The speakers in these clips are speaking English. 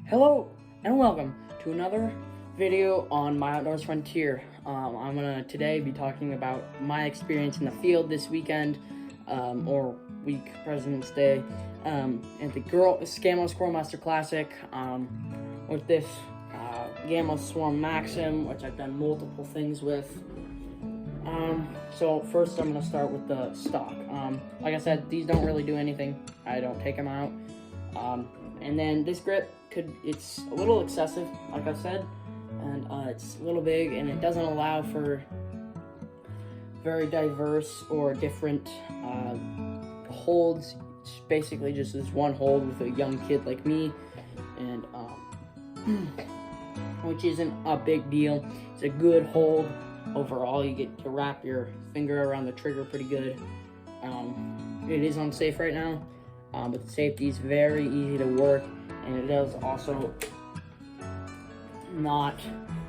Hello and welcome to another video on My Outdoors Frontier. I'm gonna today be talking about my experience in the field this weekend, or week, President's Day, at the Gamo Squirrel Master Classic, with this Gamo Swarm maxxim, which I've done multiple things with. So first I'm gonna start with the stock. Like I said, these don't really do anything. I don't take them out. And then this grip, it's a little excessive, like I said, and it's a little big, and it doesn't allow for very diverse or different holds. It's basically just this one hold with a young kid like me, and which isn't a big deal. It's a good hold overall. You get to wrap your finger around the trigger pretty good. It is unsafe right now, but the safety is very easy to work, and it does also not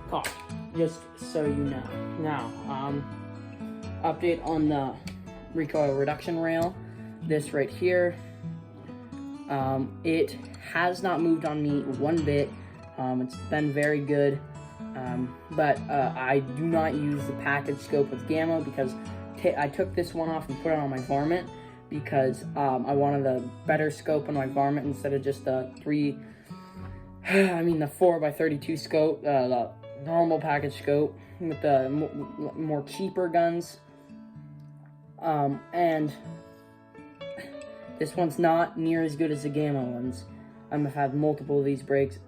cost, just so you know. Now, update on the recoil reduction rail. This right here, it has not moved on me one bit. It's been very good, but I do not use the package scope with Gamo because I took this one off and put it on my varmint because I wanted a better scope on my varmint instead of just the the 4x32 scope, the normal package scope with the more cheaper guns. And this one's not near as good as the Gamo ones. I've had multiple of these breaks,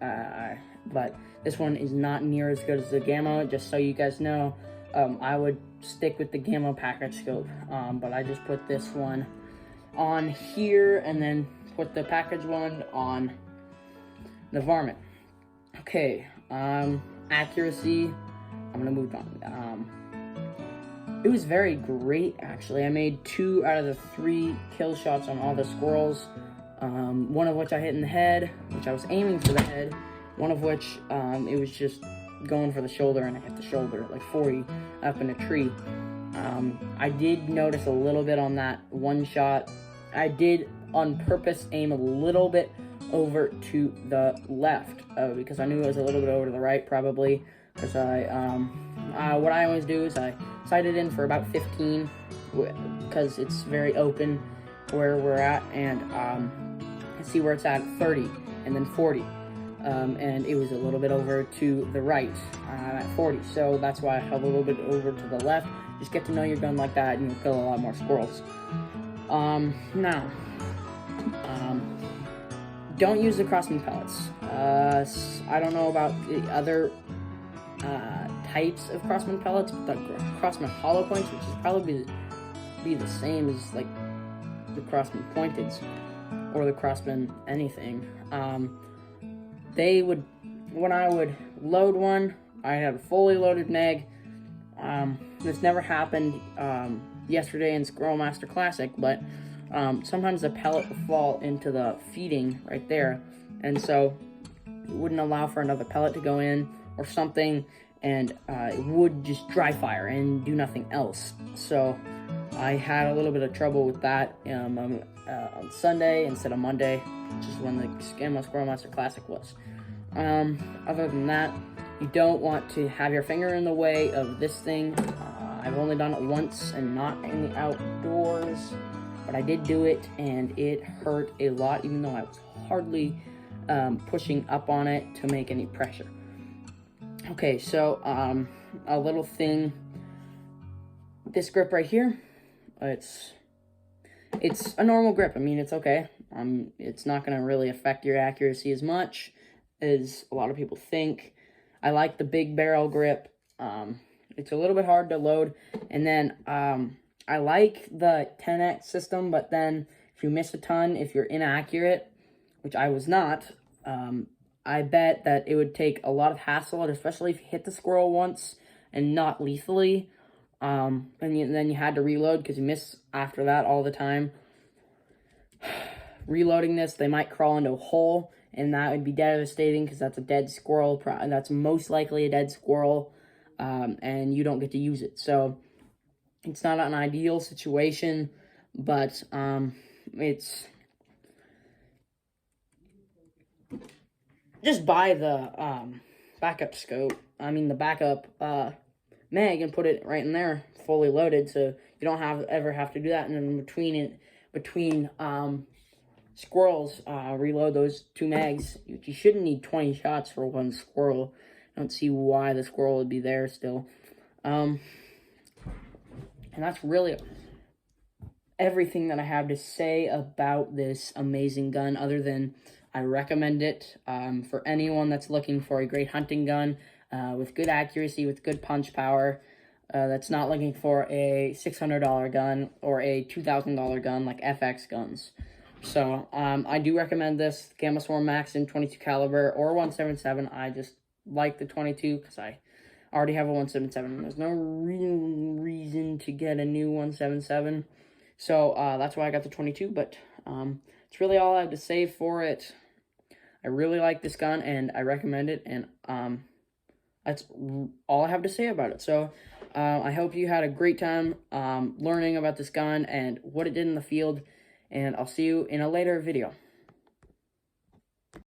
but this one is not near as good as the Gamo. Just so you guys know, I would stick with the Gamo package scope, but I just put this one on here and then put the package one on the varmint. Okay, accuracy, I'm gonna move on. It was very great, actually. I made 2 out of the 3 kill shots on all the squirrels, one of which I hit in the head, which I was aiming for the head, one of which it was just going for the shoulder, and I hit the shoulder at like 40 up in a tree. I did notice a little bit on that one shot. I did on purpose aim a little bit over to the left because I knew it was a little bit over to the right, probably because what I always do is I sight it in for about 15 because it's very open where we're at, and see where it's at 30 and then 40. And it was a little bit over to the right at 40, so that's why I held a little bit over to the left. Just get to know your gun like that, and you'll kill a lot more squirrels. Now, don't use the Crossman pellets. I don't know about the other types of Crossman pellets, but the Crossman hollow points, which is probably be the same as like the Crossman pointeds or the Crossman anything. They would, when I would load one, I had a fully loaded neg. This never happened yesterday in Squirrel Master Classic, but sometimes the pellet would fall into the feeding right there, and so it wouldn't allow for another pellet to go in or something, and it would just dry fire and do nothing else. So I had a little bit of trouble with that on Sunday instead of Monday, which is when the Gamo Squirrel Master Classic was. Other than that, you don't want to have your finger in the way of this thing. I've only done it once and not in the outdoors, but I did do it, and it hurt a lot, even though I was hardly pushing up on it to make any pressure. Okay, so a little thing, this grip right here, it's a normal grip. I mean, it's okay. It's not going to really affect your accuracy as much as a lot of people think. I like the big barrel grip. It's a little bit hard to load, and then I like the 10x system, but then if you miss a ton, if you're inaccurate, which I was not, I bet that it would take a lot of hassle, and especially if you hit the squirrel once and not lethally, and then you had to reload because you miss after that all the time. Reloading this, they might crawl into a hole, and that would be devastating because that's a dead squirrel. That's most likely a dead squirrel, and you don't get to use it. So it's not an ideal situation, but it's just buy the backup scope. I mean the backup mag and put it right in there, fully loaded, so you don't ever have to do that. And then between squirrels, reload those 2 mags. You shouldn't need 20 shots for 1 squirrel. I don't see why the squirrel would be there still. And that's really everything that I have to say about this amazing gun, other than I recommend it for anyone that's looking for a great hunting gun with good accuracy, with good punch power, that's not looking for a $600 gun or a $2,000 gun like FX guns. So I do recommend this Gamo maxxim 22 caliber or 177. I just like the 22 because I already have a 177. There's no reason to get a new 177. So that's why I got the 22, but it's really all I have to say for it. I really like this gun, and I recommend it, and that's all I have to say about it. So I hope you had a great time learning about this gun and what it did in the field, and I'll see you in a later video.